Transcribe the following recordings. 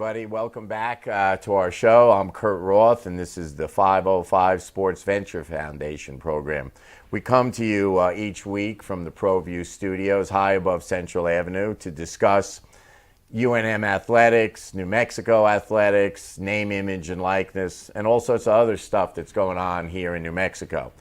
everybody. Welcome back to our show. I'm Kurt Roth, and this is the 505 Sports Venture Foundation program. We come to you each week from the ProView Studios high above Central Avenue to discuss UNM athletics, New Mexico athletics, name, image, and likeness, and all sorts of other stuff that's going on here in New Mexico.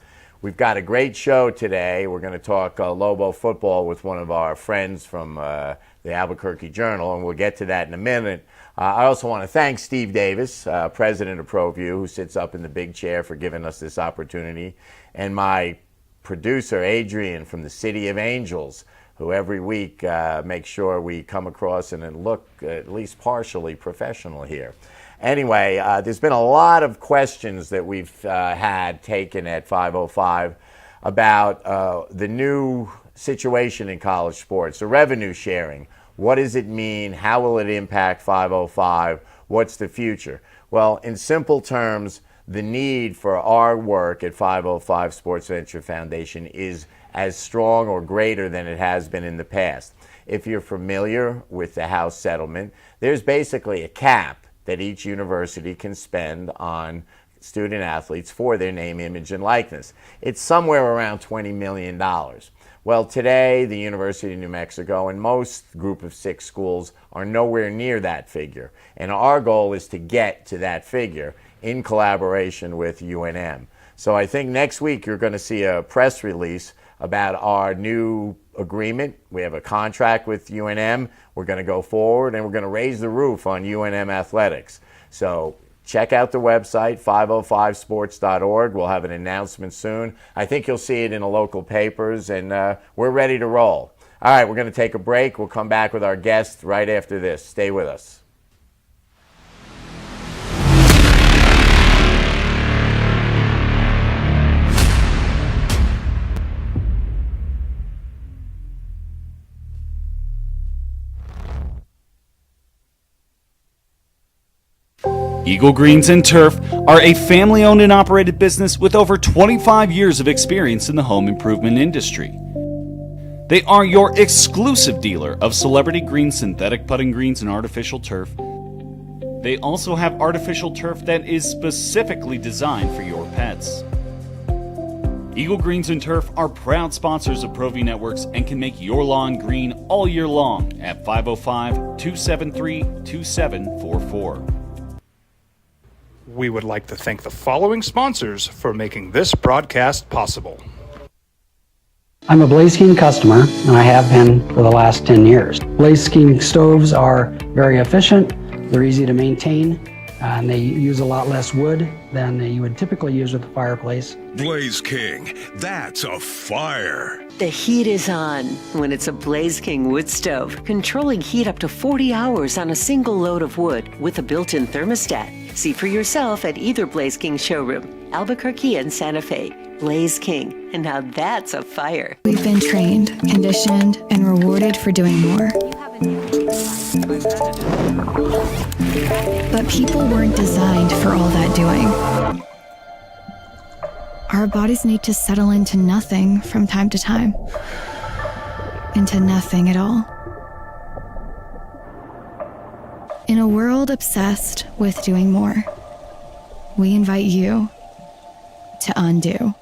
We've got a great show today. We're going to talk Lobo football with one of our friends from the Albuquerque Journal, and we'll get to that in a minute. I also want to thank Steve Davis, president of ProView, who sits up in the big chair, for giving us this opportunity, and my producer, Adrian, from the City of Angels, who every week makes sure we come across and look at least partially professional here. Anyway, there's been a lot of questions that we've had taken at 505 about the new situation in college sports, the revenue sharing. What does it mean? How will it impact 505? What's the future? Well, in simple terms, the need for our work at 505 Sports Venture Foundation is as strong or greater than it has been in the past. If you're familiar with the House settlement, there's basically a cap that each university can spend on student athletes for their name, image, and likeness. It's somewhere around $20 million. Well, today, the University of New Mexico and most Group of 6 schools are nowhere near that figure. And our goal is to get to that figure in collaboration with UNM. So I think next week you're going to see a press release about our new agreement. We have a contract with UNM. We're going to go forward and we're going to raise the roof on UNM athletics. So check out the website, 505sports.org. We'll have an announcement soon. I think you'll see it in the local papers, and we're ready to roll. All right, we're going to take a break. We'll come back with our guest right after this. Stay with us. Eagle Greens and Turf are a family-owned and operated business with over 25 years of experience in the home improvement industry. They are your exclusive dealer of celebrity green, synthetic putting greens, and artificial turf. They also have artificial turf that is specifically designed for your pets. Eagle Greens and Turf are proud sponsors of ProView Networks and can make your lawn green all year long at 505-273-2744. We would like to thank the following sponsors for making this broadcast possible. I'm a Blaze King customer, and I have been for the last 10 years. Blaze King stoves are very efficient, they're easy to maintain, and they use a lot less wood than you would typically use with a fireplace. Blaze King, that's a fire. The heat is on when it's a Blaze King wood stove, controlling heat up to 40 hours on a single load of wood with a built-in thermostat. See for yourself at either Blaze King showroom, Albuquerque and Santa Fe. Blaze King, and now that's a fire. We've been trained, conditioned, and rewarded for doing more. But people weren't designed for all that doing. Our bodies need to settle into nothing from time to time. Into nothing at all. In a world obsessed with doing more, we invite you to undo.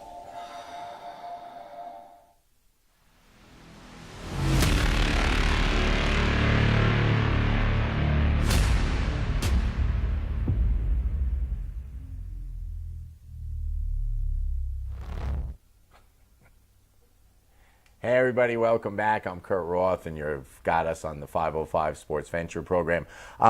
Hey everybody, welcome back. I'm Kurt Roth, and you've got us on the 505 Sports Venture program.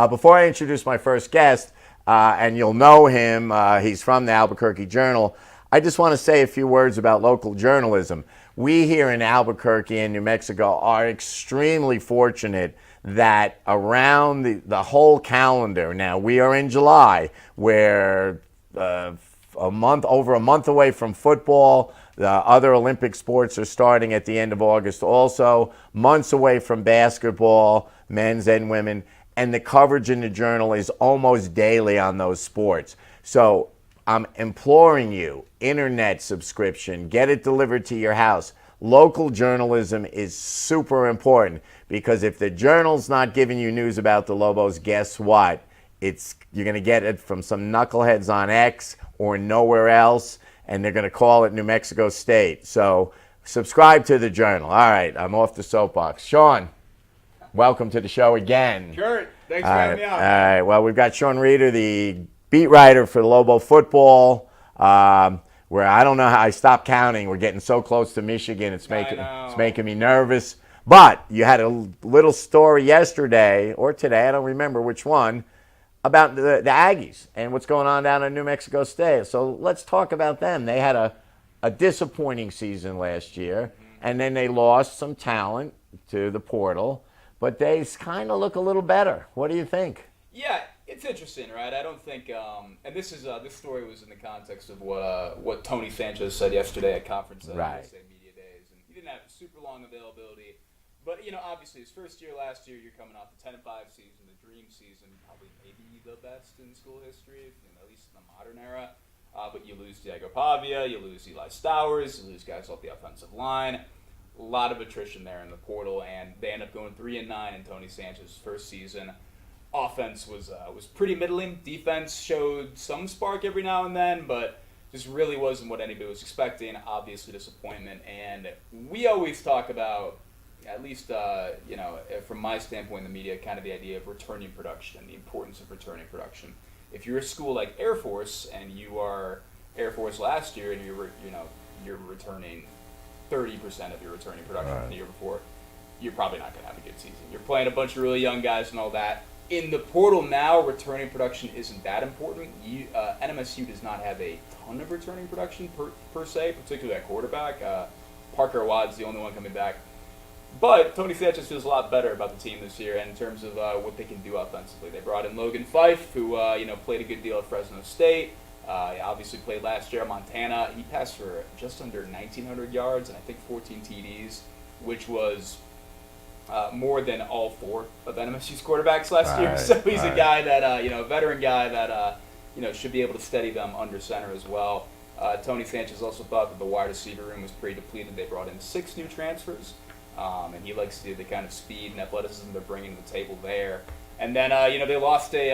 Before I introduce my first guest, and you'll know him, he's from the Albuquerque Journal, I just want to say a few words about local journalism. We here in Albuquerque and New Mexico are extremely fortunate that around the whole calendar, now we are in July, where over a month away from football. The other Olympic sports are starting at the end of August also, months away from basketball, men's and women, and the coverage in the Journal is almost daily on those sports. So I'm imploring you, internet subscription, get it delivered to your house. Local journalism is super important, because if the Journal's not giving you news about the Lobos, guess what? you're going to get it from some knuckleheads on X or nowhere else, and they're going to call it New Mexico State. So subscribe to the Journal. All right, I'm off the soapbox. Sean, welcome to the show again. Kurt, thanks for having me on. All right, well, we've got Sean Reeder, the beat writer for Lobo football, where I don't know how I stopped counting. We're getting so close to Michigan. It's making me nervous. But you had a little story yesterday or today, I don't remember which one, about the Aggies and what's going on down in New Mexico State. So let's talk about them. They had a disappointing season last year, and then they lost some talent to the portal, but they kind of look a little better. What do you think? Yeah, it's interesting, right? I don't think, and this story was in the context of what Tony Sanchez said yesterday at conference Right. USA Media Days, and he didn't have super long availability. But, obviously his first year last year, you're coming off the 10-5 season, the dream season, probably maybe the best in school history, at least in the modern era. But you lose Diego Pavia, you lose Eli Stowers, you lose guys off the offensive line. A lot of attrition there in the portal, and they end up going 3-9 in Tony Sanchez's first season. Offense was pretty middling. Defense showed some spark every now and then, but just really wasn't what anybody was expecting. Obviously disappointment. And we always talk about, at least, from my standpoint in the media, kind of the idea of returning production, the importance of returning production. If you're a school like Air Force and you are Air Force last year and you're returning 30% of your returning production from the year before, you're probably not going to have a good season. You're playing a bunch of really young guys and all that. In the portal now, returning production isn't that important. NMSU does not have a ton of returning production per se, particularly at quarterback. Parker Awad's the only one coming back. But Tony Sanchez feels a lot better about the team this year in terms of what they can do offensively. They brought in Logan Fife, who played a good deal at Fresno State. He obviously played last year at Montana. He passed for just under 1,900 yards and I think 14 TDs, which was more than all four of NMSU's quarterbacks last year. So he's a guy that, a veteran guy that, should be able to steady them under center as well. Tony Sanchez also thought that the wide receiver room was pretty depleted. They brought in 6 new transfers. And he likes to do the kind of speed and athleticism they're bringing to the table there. And then, they lost they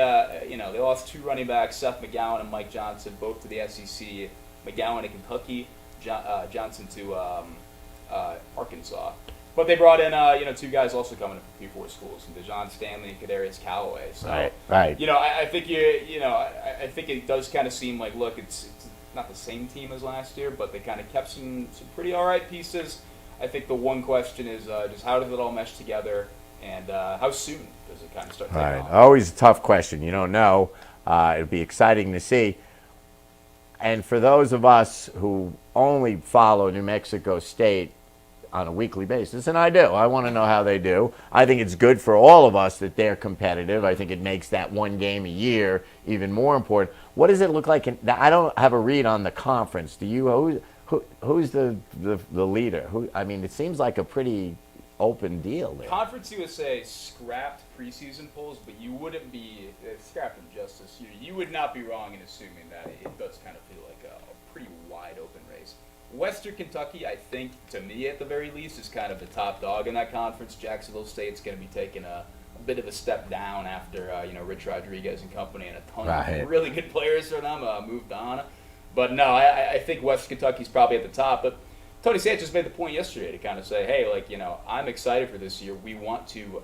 lost 2 running backs, Seth McGowan and Mike Johnson, both to the SEC. McGowan to Kentucky, Johnson to Arkansas. But they brought in, 2 guys also coming from P4 schools, DeJon Stanley and Kadarius Callaway. So, right. I think I think it does kind of seem like, look, it's not the same team as last year, but they kind of kept some pretty all right pieces. I think the one question is just how does it all mesh together, and how soon does it kind of start taking off? Always a tough question. You don't know. It'll be exciting to see. And for those of us who only follow New Mexico State on a weekly basis, and I do, I want to know how they do. I think it's good for all of us that they're competitive. I think it makes that one game a year even more important. What does it look like? I don't have a read on the conference. Do you? Who's the leader? It seems like a pretty open deal there. Conference USA scrapped preseason polls, but you wouldn't be scrapped injustice. You would not be wrong in assuming that it does kind of feel like a pretty wide open race. Western Kentucky, I think, to me at the very least, is kind of the top dog in that conference. Jacksonville State's going to be taking a bit of a step down after Rich Rodriguez and company and a ton of really good players for them moved on. But no, I think West Kentucky's probably at the top. But Tony Sanchez made the point yesterday to kind of say, hey, I'm excited for this year. We want to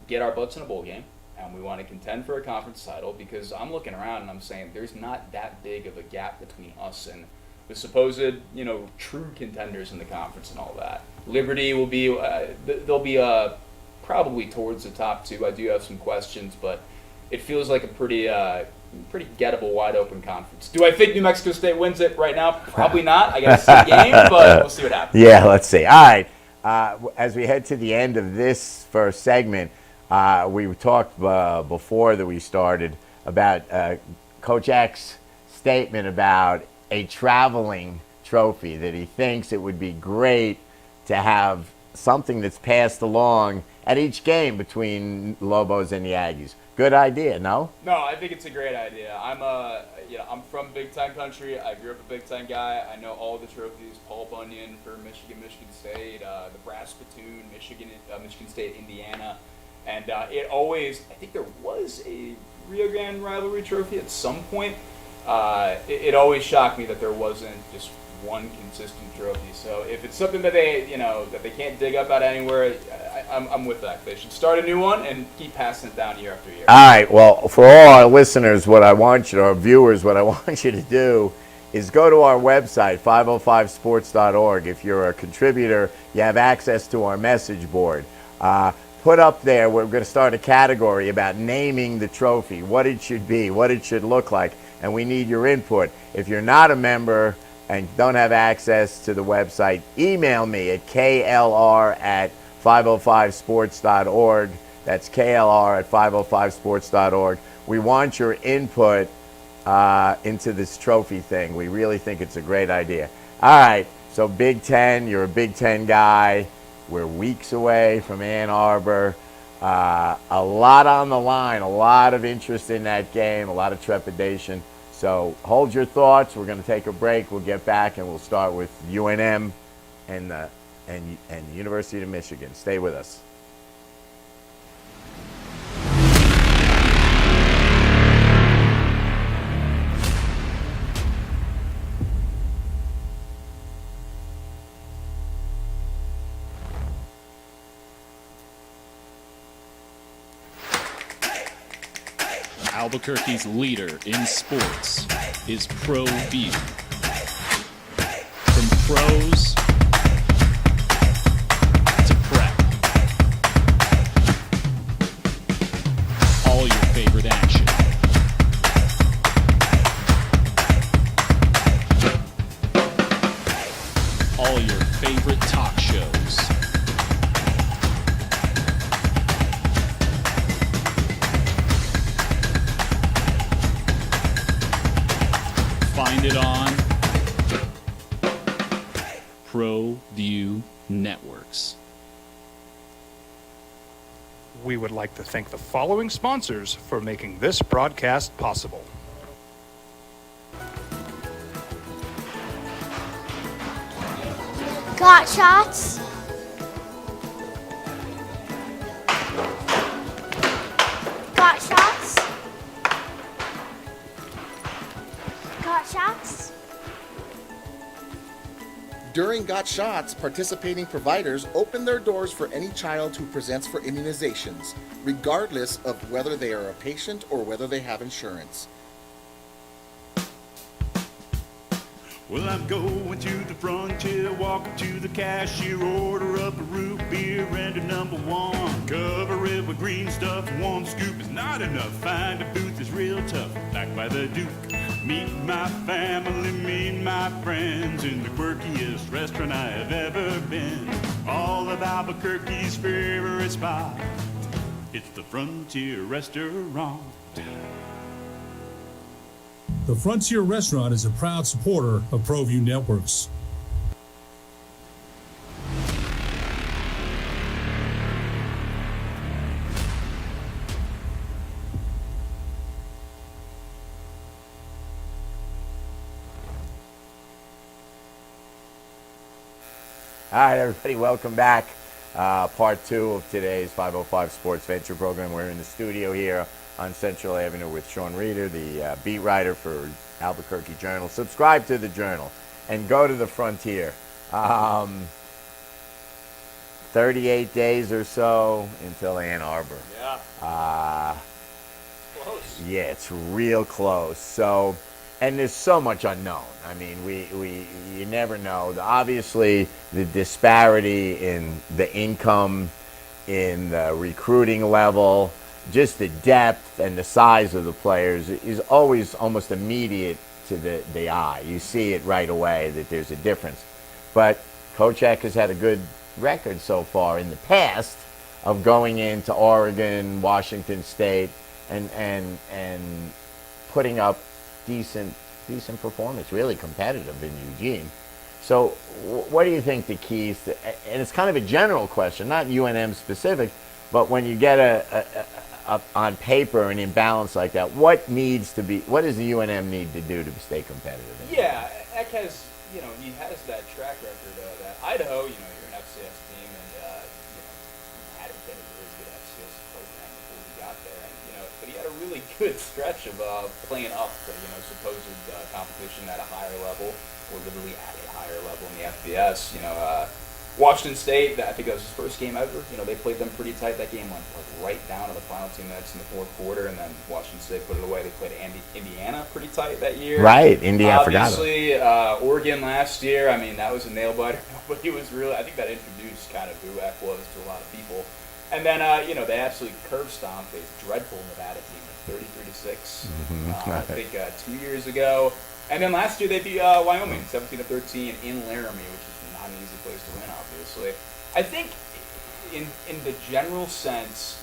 get our butts in a bowl game, and we want to contend for a conference title, because I'm looking around and I'm saying there's not that big of a gap between us and the supposed, true contenders in the conference and all that. Liberty will be, they'll be probably towards the top 2. I do have some questions, but it feels like a pretty gettable, wide open conference. Do I think New Mexico State wins it right now? Probably not. I got to see the game, but we'll see what happens. Yeah, let's see. All right. As we head to the end of this first segment, we talked before that we started about Coach X's statement about a traveling trophy, that he thinks it would be great to have something that's passed along at each game between Lobos and the Aggies. Good idea, no? No, I think it's a great idea. I'm from Big Ten country. I grew up a Big Ten guy. I know all the trophies. Paul Bunyan for Michigan State, the brass spittoon, Michigan State, Indiana. And it always, I think there was a Rio Grande rivalry trophy at some point. It always shocked me that there wasn't just one consistent trophy. So if it's something that they can't dig up out anywhere, I'm with that. They should start a new one and keep passing it down year after year. All right. Well, for all our listeners, our viewers, what I want you to do is go to our website, 505sports.org. If you're a contributor, you have access to our message board. Put up there, we're going to start a category about naming the trophy, what it should be, what it should look like, and we need your input. If you're not a member and don't have access to the website, email me at klr@505sports.org. That's klr@505sports.org. We want your input into this trophy thing. We really think it's a great idea. All right, so Big Ten, you're a Big Ten guy. We're weeks away from Ann Arbor. A lot on the line, a lot of interest in that game, a lot of trepidation. So hold your thoughts. We're going to take a break. We'll get back and we'll start with UNM and the University of Michigan. Stay with us. Albuquerque's leader in sports is ProView. From pros to prep, all your favorite action. All your favorite talk shows. Find it on ProView Networks. We would like to thank the following sponsors for making this broadcast possible. Got shots? Got shots? Got shots? During Got Shots, participating providers open their doors for any child who presents for immunizations, regardless of whether they are a patient or whether they have insurance. Well, I'm going to the frontier, walk up to the cashier, order up a root beer and a number one. Cover it with green stuff, one scoop is not enough. Find a booth is real tough, back by the Duke. Meet my family, meet my friends in the quirkiest restaurant I have ever been. All of Albuquerque's favorite spot, it's the Frontier Restaurant. The Frontier Restaurant is a proud supporter of ProView Networks. All right, everybody, welcome back. Part two of today's 505 Sports Venture program. We're in the studio here on Central Avenue with Sean Reeder, the beat writer for Albuquerque Journal. Subscribe to the Journal and go to the Frontier. 38 days or so until Ann Arbor. Yeah. Close. Yeah, it's real close. So, and there's so much unknown. I mean, you never know. Obviously, the disparity in the income, in the recruiting level, just the depth and the size of the players is always almost immediate to the eye. You see it right away that there's a difference. But Coach Eck has had a good record so far in the past of going into Oregon, Washington State, and putting up decent performance, really competitive in Eugene. So what do you think the keys to, and it's kind of a general question, not UNM specific, but when you get a on paper an imbalance like that, what does the UNM need to do to stay competitive? Yeah, Eck has, he has that track record that Idaho, you're an FCS team, and hadn't been a really good FCS program before he got there, and but he had a really good stretch of playing up the supposed competition at a higher level, or literally at a higher level in the FBS. Washington State, I think that was his first game ever. They played them pretty tight. That game went right down to the final 2 minutes in the fourth quarter, and then Washington State put it away. They played Indiana pretty tight that year. Right, Indiana, I forgot. Obviously, Oregon last year, I mean, that was a nail-biter. Nobody was really, I think that introduced kind of who EC was to a lot of people. And then, they absolutely curb-stomped a dreadful Nevada team, 33-6, I think 2 years ago. And then last year they beat Wyoming, 17-13 in Laramie, which is not an easy place to win, obviously. I think in the general sense,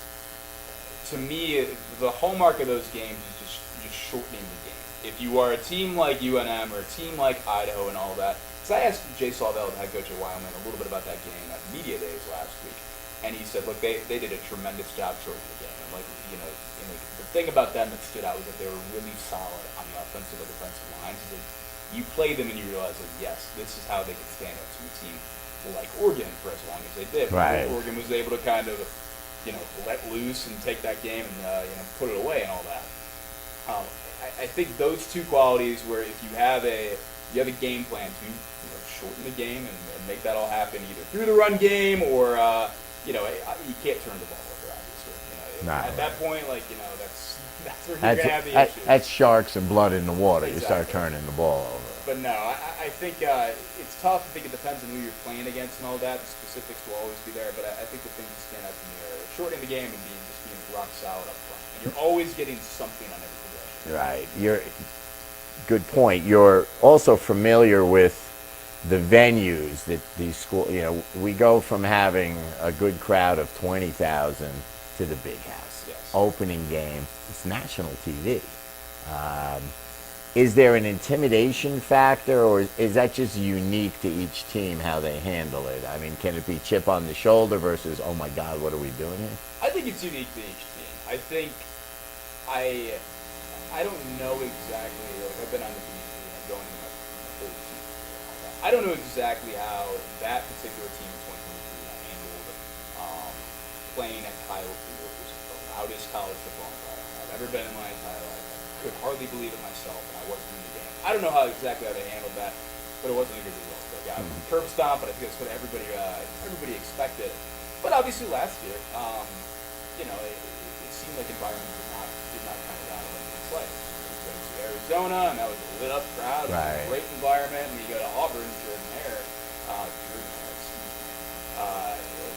to me, the hallmark of those games is just shortening the game. If you are a team like UNM or a team like Idaho and all that, because I asked Jay Salvell, the head coach of Wyoming, a little bit about that game at Media Days last week, and he said, look, they did a tremendous job shortening the game. And the thing about them that stood out was that they were really solid on the offensive and defensive lines. You play them and you realize that, yes, this is how they could stand up to a team like Oregon for as long as they did. Right. Oregon was able to kind of, let loose and take that game and, put it away and all that. I think those two qualities where if you have a game plan to shorten the game and make that all happen either through the run game or, you can't turn the ball over, obviously. At that point, that's where you're going to have the issue. That's sharks and blood in the water. Exactly. You start turning the ball over. But no, I think it's tough. I think it depends on who you're playing against and all that. The specifics will always be there, but I think the things that stand out to me are shortening the game and being rock solid up front. And you're always getting something on every possession. Right. Good point. You're also familiar with the venues that these schools, we go from having a good crowd of 20,000 to the Big House. Yes. Opening game, it's national TV. Is there an intimidation factor, or is that just unique to each team how they handle it? I mean, can it be chip on the shoulder versus, oh my God, what are we doing here? I think it's unique to each team. I think I don't know exactly, I've been on the TV, I'm going to my third season and all that. I don't know exactly how that particular team in 2023 handled playing at Kyle Field, which is the loudest college football environment I've ever been in my entire life. I could hardly believe it myself, and I wasn't in the game. I don't know exactly how they handled that, but it wasn't a good result. They got curb stomp, but I think that's what everybody expected. But obviously last year, it seemed like environment did not kind of rattle into play. You go to Arizona, and that was a lit up crowd, right. A great environment, and you go to Auburn,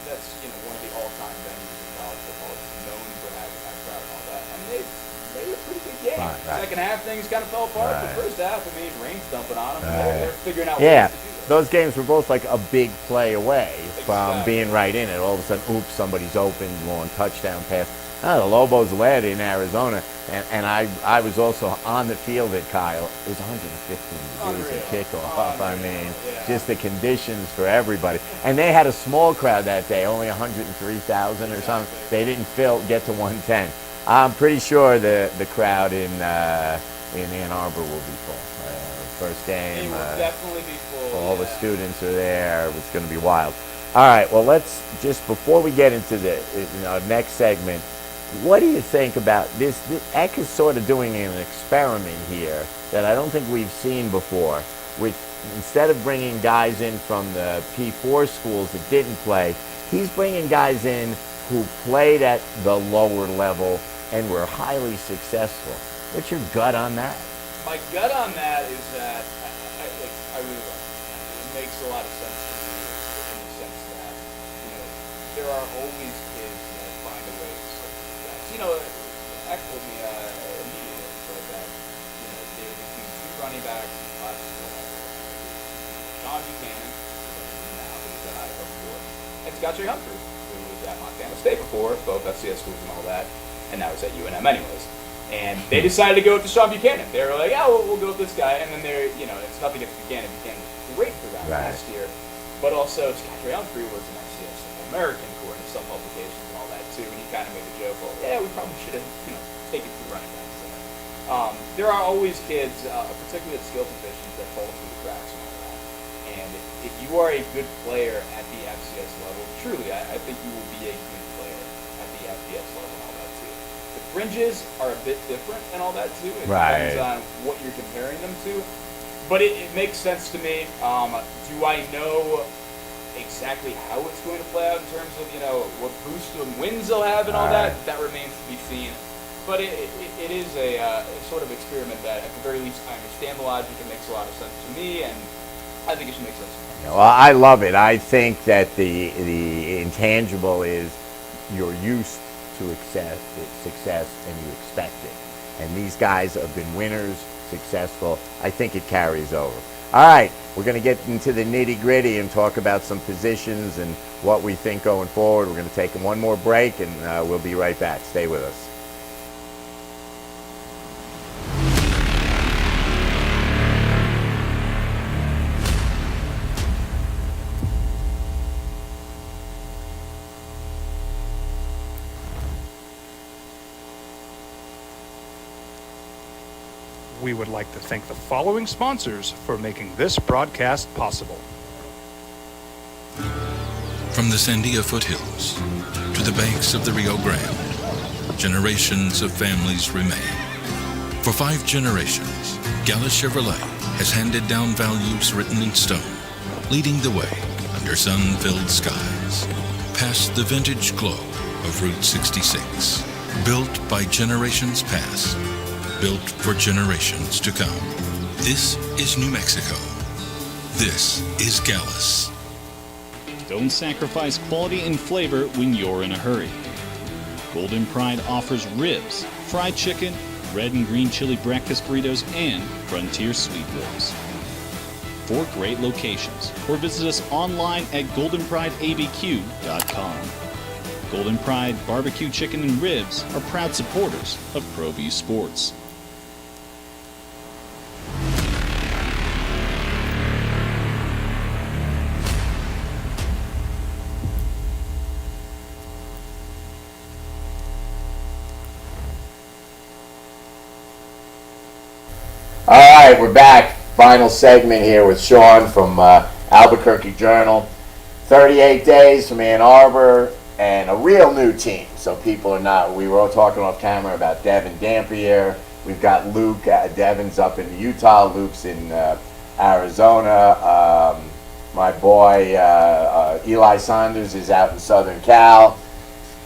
that's one of the all-time venues in college football. It's known for having that crowd and all that. I mean, they made a pretty good game. Right. Second half, things kind of fell apart. Right. The first half, rain's dumping on them. Right. They're figuring out ways to do it. Those games were both like a big play away from Exactly. being right in it. All of a sudden, oops, somebody's open, long touchdown pass. The Lobos led in Arizona, and I was also on the field at Kyle. It was 115 degrees at kickoff. I mean, just the conditions for everybody. And they had a small crowd that day, only 103,000 or something. They didn't get to 110. I'm pretty sure the crowd in Ann Arbor will be full. First game, It will definitely be full. all the students are there. It's going to be wild. All right, well, let's just, before we get into the next segment, what do you think about this? EC is sort of doing an experiment here that I don't think we've seen before, which instead of bringing guys in from the P4 schools that didn't play, he's bringing guys in who played at the lower level and were highly successful. What's your gut on that? My gut on that is that I really like it. It makes a lot of sense to me in the sense that there are always kids that find a way to slip through the cracks. EC told me immediately like that. They were between two running backs in class Sean Buchanan, who now is at Idaho before, and Scott J. Humphrey, who was at Montana State before, both FCS schools and all that, and now is at UNM anyways. And they decided to go with Sean Buchanan. They were like, we'll go with this guy. And then it's nothing against Buchanan. Buchanan was great for that last year. But also, Scott Ray Humphrey was an FCS American according to some publications and all that too. And he kind of made the joke, we probably should have taken two running backs there. There are always kids, particularly at skill positions, that fall through the cracks and all that. And if you are a good player at the FCS level, truly, I think you will be a good player at the FBS level and all that too. The fringes are a bit different and all that too. It Right. depends on what you're comparing them to. But it makes sense to me. Do I know exactly how it's going to play out in terms of, what boost and wins they'll have and all that? That remains to be seen. But it is a sort of experiment that, at the very least, I understand the logic. It makes a lot of sense to me, and I think it should make sense to me. Well, I love it. I think that the intangible is you're used to success and you expect it. And these guys have been winners, successful. I think it carries over. All right, we're going to get into the nitty-gritty and talk about some positions and what we think going forward. We're going to take one more break, and we'll be right back. Stay with us. We would like to thank the following sponsors for making this broadcast possible. From the Sandia foothills to the banks of the Rio Grande, generations of families remain. For 5 generations, Gallus Chevrolet has handed down values written in stone, leading the way under sun-filled skies, past the vintage glow of Route 66, built by generations past, built for generations to come. This is New Mexico. This is Gallus. Don't sacrifice quality and flavor when you're in a hurry. Golden Pride offers ribs, fried chicken, red and green chili breakfast burritos, and frontier sweet ribs. 4 great locations, or visit us online at goldenprideabq.com. Golden Pride Barbecue Chicken and Ribs are proud supporters of ProView Sports. All right, we're back. Final segment here with Sean from Albuquerque Journal. 38 days from Ann Arbor and a real new team. So people are not, we were all talking off camera about Devin Dampier. We've got Luke, Devin's up in Utah, Luke's in Arizona. My boy Eli Saunders is out in Southern Cal.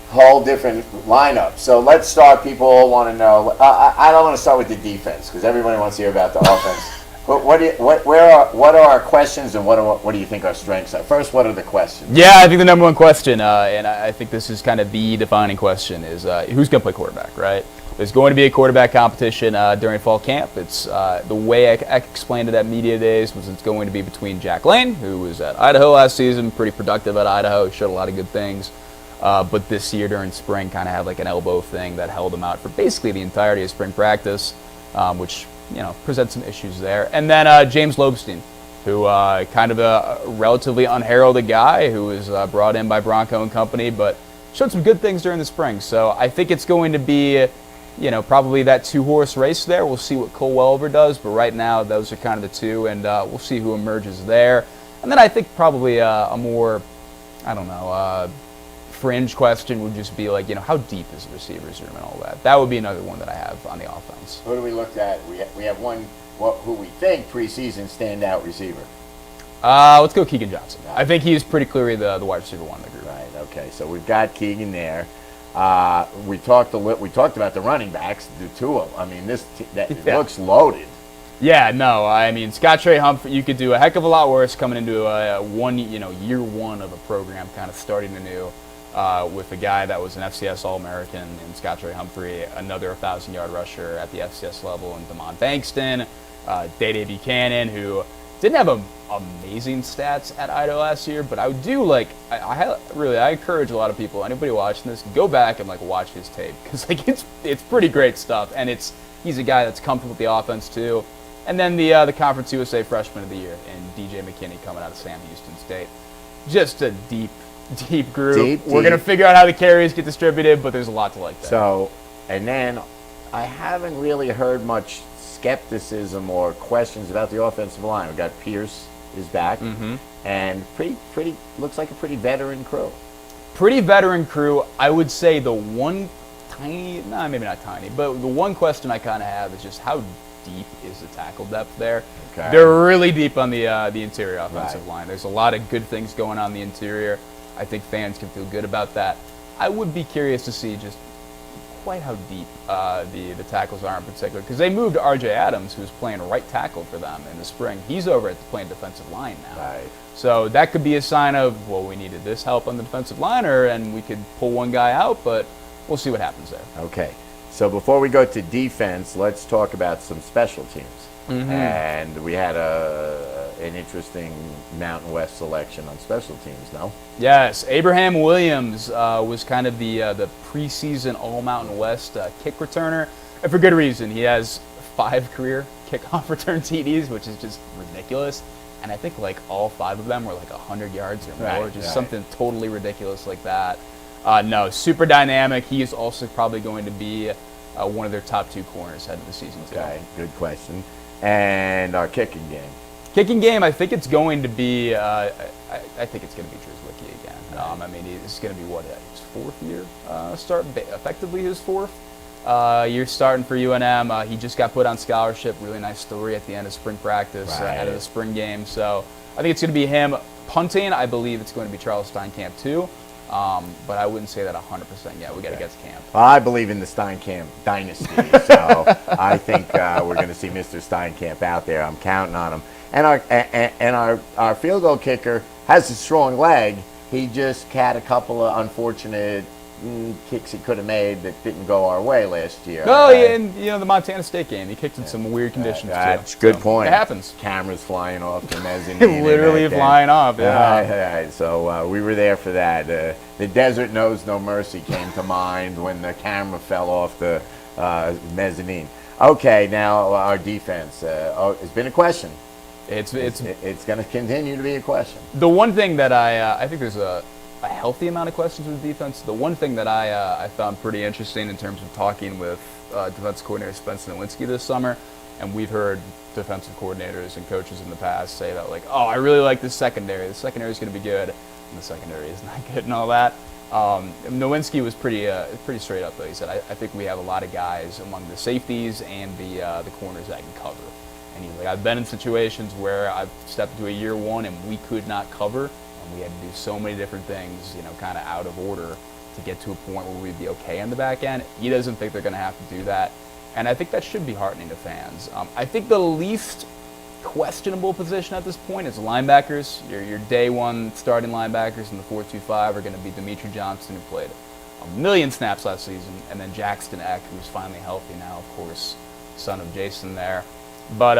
Whole different lineup. So let's start. People all want to know. I don't want to start with the defense because everybody wants to hear about the offense. What are our questions and what do you think our strengths are? First, what are the questions? Yeah, I think the number one question, and I think this is kind of the defining question, is who's going to play quarterback, right? There's going to be a quarterback competition during fall camp. It's the way I explained it at media days was it's going to be between Jack Lane, who was at Idaho last season, pretty productive at Idaho, showed a lot of good things. But this year during spring kind of had like an elbow thing that held him out for basically the entirety of spring practice, which, presents some issues there. And then James Lobstein, who kind of a relatively unheralded guy who was brought in by Bronco and company, but showed some good things during the spring. So I think it's going to be, probably that 2-horse race there. We'll see what Cole Welver does, but right now those are kind of the two, and we'll see who emerges there. And then I think probably a more, fringe question would just be like, how deep is the receivers room and all that. That would be another one that I have on the offense. Who do we look at? We have one, who we think preseason standout receiver. Let's go Keegan Johnson. I think he's pretty clearly the wide receiver one in the group. Right. Okay. So we've got Keegan there. We talked about the running backs, the two of them. I mean, it looks loaded. Yeah, no, I mean, Scott Trey Humphrey, you could do a heck of a lot worse coming into year one of a program, kind of starting anew. With a guy that was an FCS All-American in Scott Trey Humphrey, another 1,000-yard rusher at the FCS level in Damon Bankston, Day Buchanan, who didn't have amazing stats at Idaho last year, but I do I encourage a lot of people, anybody watching this, go back and watch his tape because it's pretty great stuff, and he's a guy that's comfortable with the offense too. And then the Conference USA Freshman of the Year and DJ McKinney coming out of Sam Houston State, just a deep group. We're going to figure out how the carries get distributed, but there's a lot to like there. So, and then I haven't really heard much skepticism or questions about the offensive line. We've got Pierce is back, and pretty looks like a pretty veteran crew. Pretty veteran crew. I would say the one tiny, maybe not tiny, but the one question I kind of have is just how deep is the tackle depth there? Okay. They're really deep on the interior offensive line. There's a lot of good things going on in the interior. I think fans can feel good about that. I would be curious to see just quite how deep the tackles are in particular, because they moved R.J. Adams, who's playing right tackle for them in the spring. He's over at playing defensive line now. Right. So that could be a sign of, well, we needed this help on the defensive liner, and we could pull one guy out, but we'll see what happens there. Okay. So before we go to defense, let's talk about some special teams. Mm-hmm. And we had an interesting Mountain West selection on special teams, no? Yes, Abraham Williams was kind of the preseason All-Mountain West kick returner, and for good reason. He has 5 career kickoff return TDs, which is just ridiculous. And I think like all 5 of them were like 100 yards or more, something totally ridiculous like that. No, super dynamic. He is also probably going to be one of their top 2 corners heading into the season too. Okay, good question. And our kicking game. Kicking game, I think it's going to be. I think it's going to be Drzwicki again. I mean, it's going to be his 4th year start, effectively his 4th year starting for UNM. He just got put on scholarship. Really nice story at the end of spring practice, ahead of the spring game. So I think it's going to be him. Punting, I believe it's going to be Charles Steinkamp too. But I wouldn't say that 100% yet. We got to get to camp. Well, I believe in the Steinkamp dynasty, so I think we're going to see Mr. Steinkamp out there. I'm counting on him. And our field goal kicker has a strong leg. He just had a couple of unfortunate kicks he could have made that didn't go our way last year. Oh, yeah, and the Montana State game, he kicked in some weird conditions too. That's a good point. It happens. Cameras flying off the mezzanine. Literally flying off. Yeah. Right. So we were there for that. The Desert Knows No Mercy came to mind when the camera fell off the mezzanine. Okay, now our defense. It's been a question. It's going to continue to be a question. The one thing that I think there's a healthy amount of questions with defense. The one thing that I found pretty interesting in terms of talking with defensive coordinator Spencer Nowinski this summer, and we've heard defensive coordinators and coaches in the past say that, like, oh, I really like the secondary. The secondary is going to be good, and the secondary is not good and all that. Nowinski was pretty straight up, though. He said, I think we have a lot of guys among the safeties and the corners that can cover. And he's like, I've been in situations where I've stepped into a year 1 and we could not cover. We had to do so many different things, kind of out of order to get to a point where we'd be okay on the back end. He doesn't think they're going to have to do that. And I think that should be heartening to fans. I think the least questionable position at this point is linebackers. Your day 1 starting linebackers in the 4-2-5 are going to be Dimitri Johnson, who played 1 million snaps last season, and then Jackson Eck, who's finally healthy now, of course, son of Jason there. But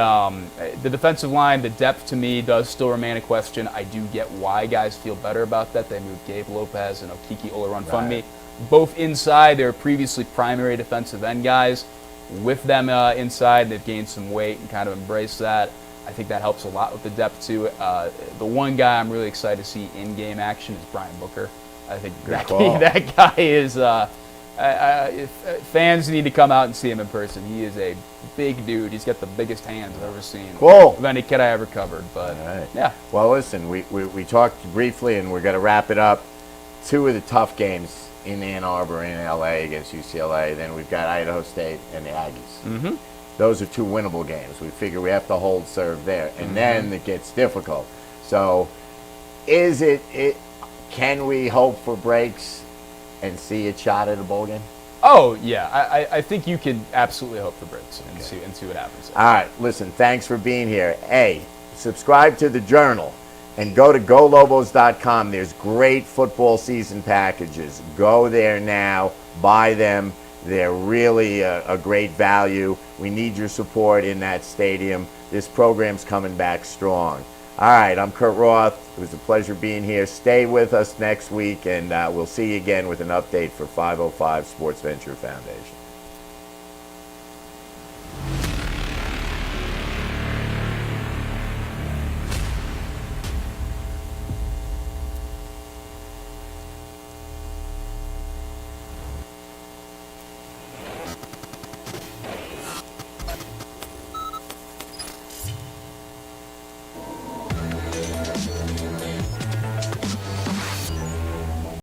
the defensive line, the depth to me does still remain a question. I do get why guys feel better about that. They moved Gabe Lopez and Okiki Olaronfunmi both inside. They were previously primary defensive end guys. With them inside, they've gained some weight and kind of embraced that. I think that helps a lot with the depth too. The one guy I'm really excited to see in game action is Brian Booker. I think that guy is. Fans need to come out and see him in person. He is a big dude. He's got the biggest hands I've ever seen. Cool. Of any kid I ever covered. But yeah. Well, listen, we talked briefly, and we're going to wrap it up. 2 of the tough games in Ann Arbor and LA against UCLA. Then we've got Idaho State and the Aggies. Mm-hmm. Those are 2 winnable games. We figure we have to hold serve there, and then it gets difficult. So, can we hope for breaks and see a shot at a bowl game? Oh, yeah. I think you can absolutely hope for breaks and see what happens. All right. Listen, thanks for being here. Hey, subscribe to the Journal and go to golobos.com. There's great football season packages. Go there now. Buy them. They're really a great value. We need your support in that stadium. This program's coming back strong. All right, I'm Kurt Roth. It was a pleasure being here. Stay with us next week, and we'll see you again with an update for 505 Sports Venture Foundation.